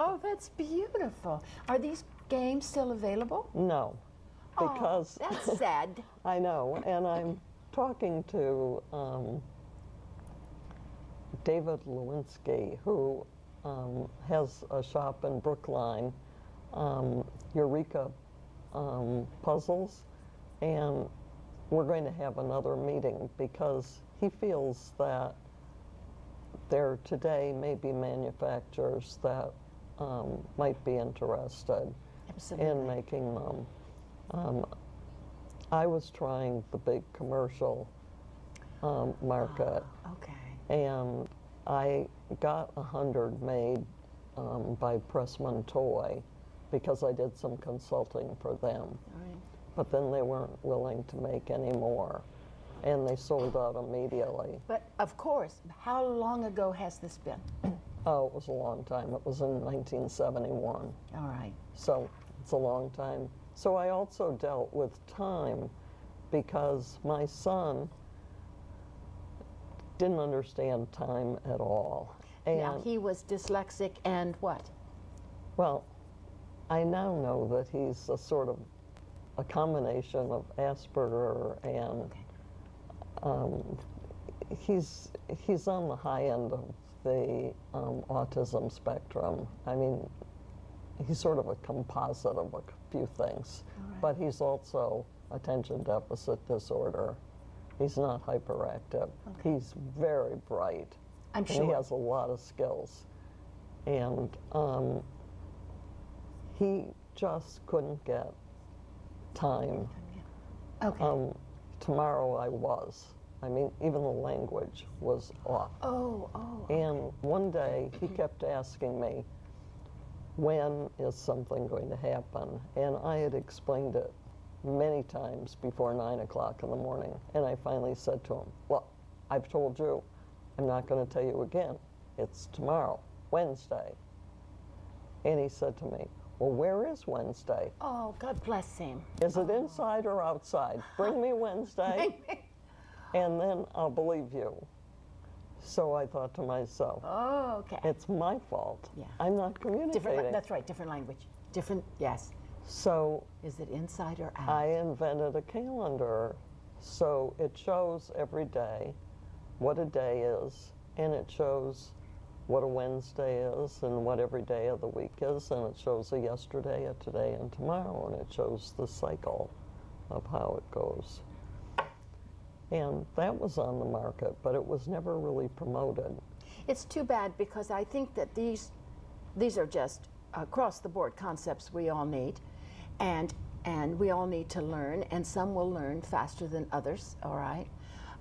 Oh, that's beautiful. Are these games still available? No, because oh, that's sad. I know, and I'm talking to David Lewinsky, who has a shop in Brookline, Eureka Puzzles, and we're going to have another meeting because he feels that there today may be manufacturers that might be interested in making them. I was trying the big commercial market, and I got 100 made by Pressman Toy because I did some consulting for them. Right. But then they weren't willing to make any more, and they sold out immediately. But of course, how long ago has this been? Oh, it was a long time. It was in 1971. All right. So it's a long time. So I also dealt with time because my son didn't understand time at all. And now, he was dyslexic and what? Well, I now know that he's a sort of a combination of Asperger and he's on the high end of the autism spectrum. I mean, he's sort of a composite of a few things, but he's also attention deficit disorder. He's not hyperactive. He's very bright. I'm sure. He has a lot of skills. And he just couldn't get time. Okay. Tomorrow I was. I mean, even the language was off. Oh. And one day he kept asking me, when is something going to happen? And I had explained it many times before 9 o'clock in the morning. And I finally said to him, well, I've told you, I'm not going to tell you again. It's tomorrow, Wednesday. And he said to me, well, where is Wednesday? Oh, God bless him. Is it inside or outside? Bring me Wednesday, and then I'll believe you. So I thought to myself, oh, okay. It's my fault. Yeah. I'm not communicating. That's right, different language. Different, yes. So is it inside or out? I invented a calendar, so it shows every day what a day is, and it shows what a Wednesday is and what every day of the week is, and it shows a yesterday, a today, and tomorrow, and it shows the cycle of how it goes. And that was on the market, but it was never really promoted. It's too bad because I think that these are just across-the-board concepts we all need, and we all need to learn, and some will learn faster than others, all right?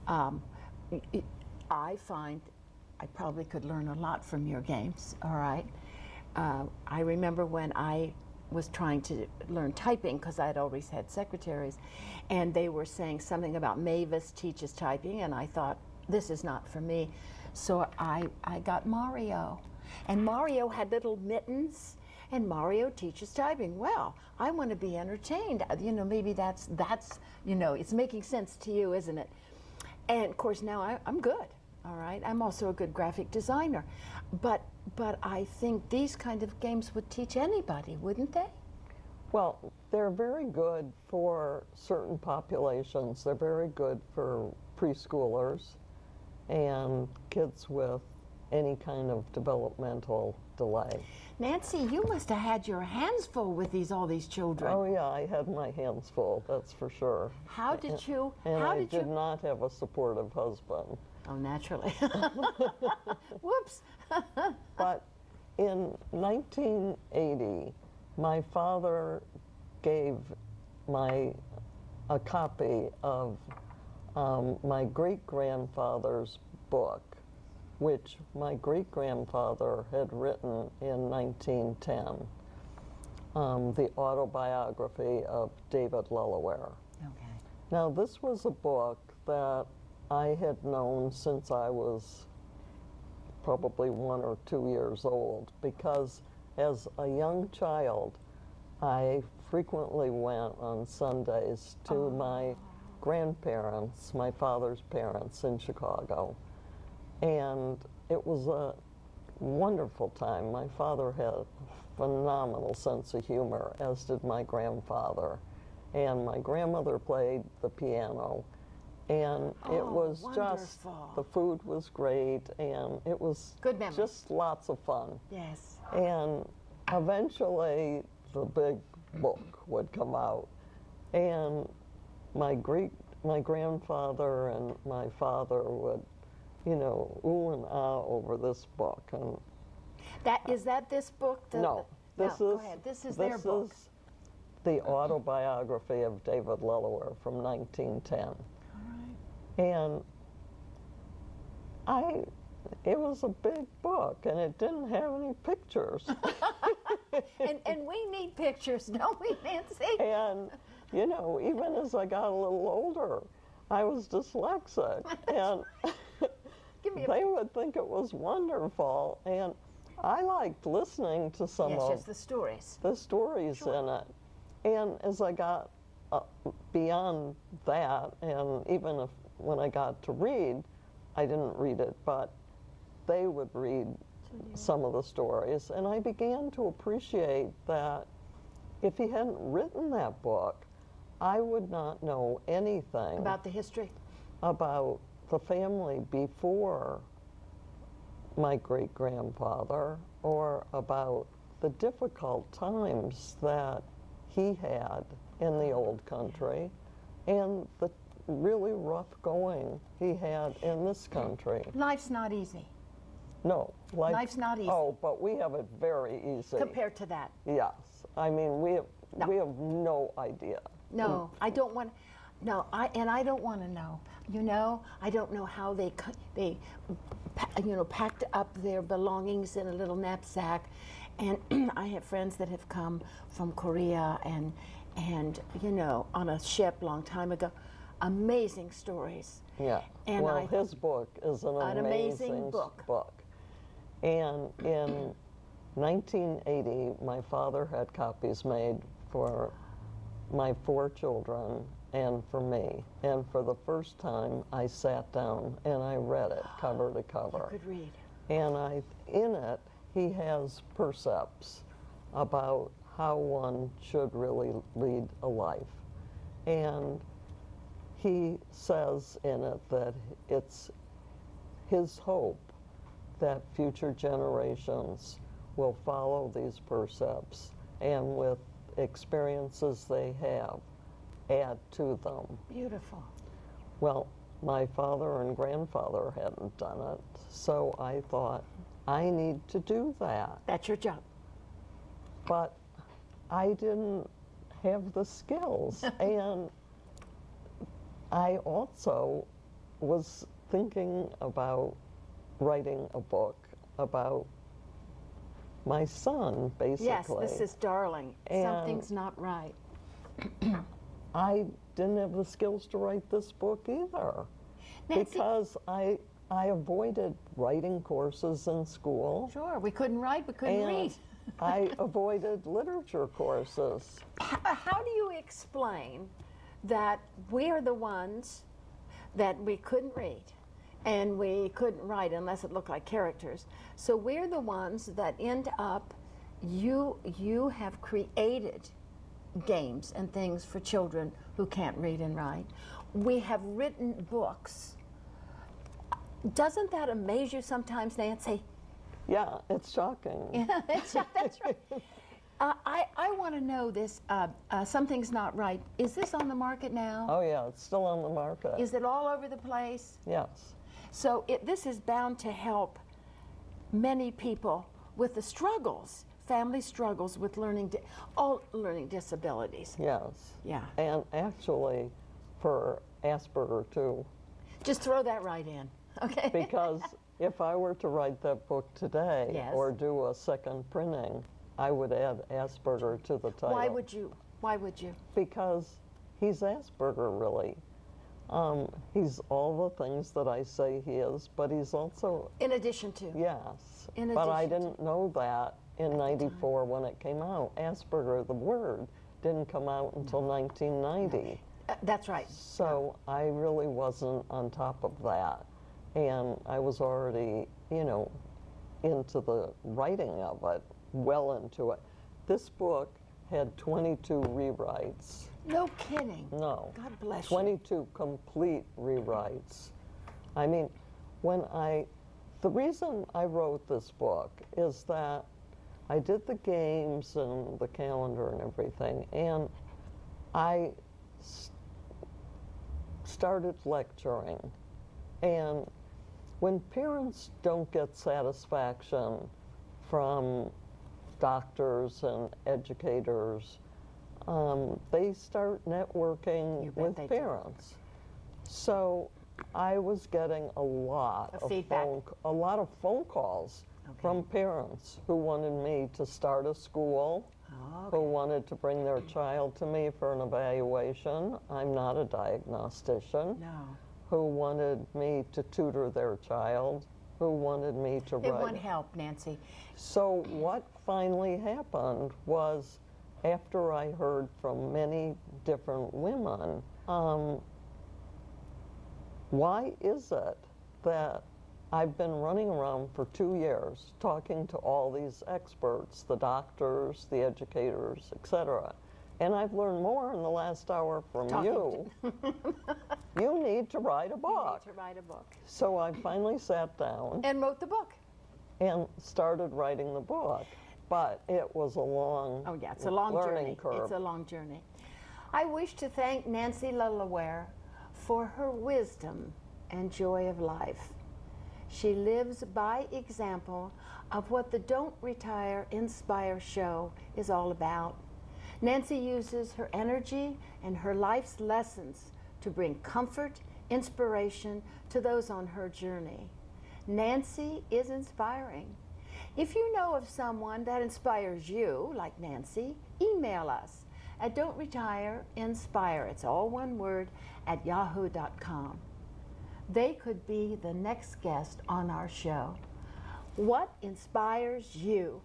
I find I probably could learn a lot from your games, all right? I remember when I was trying to learn typing, because I'd always had secretaries, and they were saying something about Mavis teaches typing, and I thought, this is not for me. So I got Mario, and Mario had little mittens, and Mario teaches typing. Well, I want to be entertained. You know, maybe that's you know, it's making sense to you, isn't it? And of course now I'm good. All right, I'm also a good graphic designer, but I think these kind of games would teach anybody, wouldn't they? Well, they're very good for certain populations. They're very good for preschoolers and kids with any kind of developmental delay. Nancy, you must have had your hands full with all these children. Oh yeah, I had my hands full, that's for sure. How did you? And I did not have a supportive husband. Oh, naturally. Whoops. But in 1980, my father gave a copy of my great-grandfather's book, which my great-grandfather had written in 1910, the autobiography of David Lillaware. Okay. Now, this was a book that I had known since I was probably 1 or 2 years old, because as a young child, I frequently went on Sundays to my grandparents, my father's parents in Chicago. And it was a wonderful time. My father had a phenomenal sense of humor, as did my grandfather. And my grandmother played the piano. And it was just, the food was great, and it was good memories. Just lots of fun. Yes. And eventually the big book would come out. And my grandfather and my father would, you know, ooh and ah over this book. And is that this book? No, this go ahead. This is their book. This is the autobiography of David Lilloware from 1910. All right. And it was a big book, and it didn't have any pictures. and we need pictures, don't we, Nancy? And, you know, even as I got a little older, I was dyslexic. And they would think it was wonderful. And I liked listening to some of the stories. The stories Sure. in it. And as I got beyond that, and even when I got to read, I didn't read it, but they would read some of the stories, and I began to appreciate that if he hadn't written that book, I would not know anything About the history? About the family before my great-grandfather, or about the difficult times that he had in the old country, and the really rough going he had in this country. Life's not easy. No, life's not easy. Oh, but we have it very easy Compared to that. Yes, I mean we have no idea. No, I don't want. No, I don't want to know. You know, I don't know how they packed up their belongings in a little knapsack, and I have friends that have come from Korea and you know, on a ship long time ago. Amazing stories. Yeah. And well, his book is an amazing book. And in 1980, my father had copies made for my 4 children and for me. And for the first time, I sat down and I read it cover to cover. You could read. And in it, he has percepts about how one should really lead a life. And he says in it that it's his hope that future generations will follow these precepts and with experiences they have, add to them. Beautiful. Well, my father and grandfather hadn't done it, so I thought, I need to do that. That's your job. But I didn't have the skills, and I also was thinking about writing a book about my son, basically. Yes, this is darling. And something's not right. I didn't have the skills to write this book either. Nancy, because I avoided writing courses in school. Sure, we couldn't write, we couldn't read. I avoided literature courses. How do you explain that we are the ones that we couldn't read and we couldn't write unless it looked like characters? So we're the ones that end up, you have created games and things for children who can't read and write. We have written books. Doesn't that amaze you sometimes, Nancy? Yeah, it's shocking. Yeah, that's right. I want to know this, Something's Not Right. Is this on the market now? Oh yeah, it's still on the market. Is it all over the place? Yes. So this is bound to help many people with the struggles, family struggles with all learning disabilities. Yes. Yeah. And actually, for Asperger too. Just throw that right in, okay? Because if I were to write that book today, yes, or do a second printing, I would add Asperger to the title. Why would you? Why would you? Because he's Asperger, really. He's all the things that I say he is, but he's also... In addition to? Yes. In but I addition didn't know that in '94 when it came out. Asperger, the word, didn't come out until 1990. That's right. So I really wasn't on top of that. And I was already, you know, into the writing of it, well into it. This book had 22 rewrites. No kidding. No. God bless 22 complete rewrites. I mean, the reason I wrote this book is that I did the games and the calendar and everything, and I started lecturing. And when parents don't get satisfaction from doctors and educators, they start networking with parents. So I was getting a lot of phone calls from parents who wanted me to start a school, who wanted to bring their child to me for an evaluation. I'm not a diagnostician. No. Who wanted me to tutor their child, who wanted me to write. They want help, Nancy. So what finally happened was, after I heard from many different women, why is it that I've been running around for 2 years talking to all these experts, the doctors, the educators, etc., and I've learned more in the last hour from you. You need to write a book. You need to write a book. So I finally sat down. And wrote the book. And started writing the book. But it was a long it's a long learning curve. It's a long journey. I wish to thank Nancy LaLaware for her wisdom and joy of life. She lives by example of what the Don't Retire, Inspire show is all about. Nancy uses her energy and her life's lessons to bring comfort, inspiration to those on her journey. Nancy is inspiring. If you know of someone that inspires you, like Nancy, email us at don'tretireinspire, it's all one word, at yahoo.com. They could be the next guest on our show. What inspires you?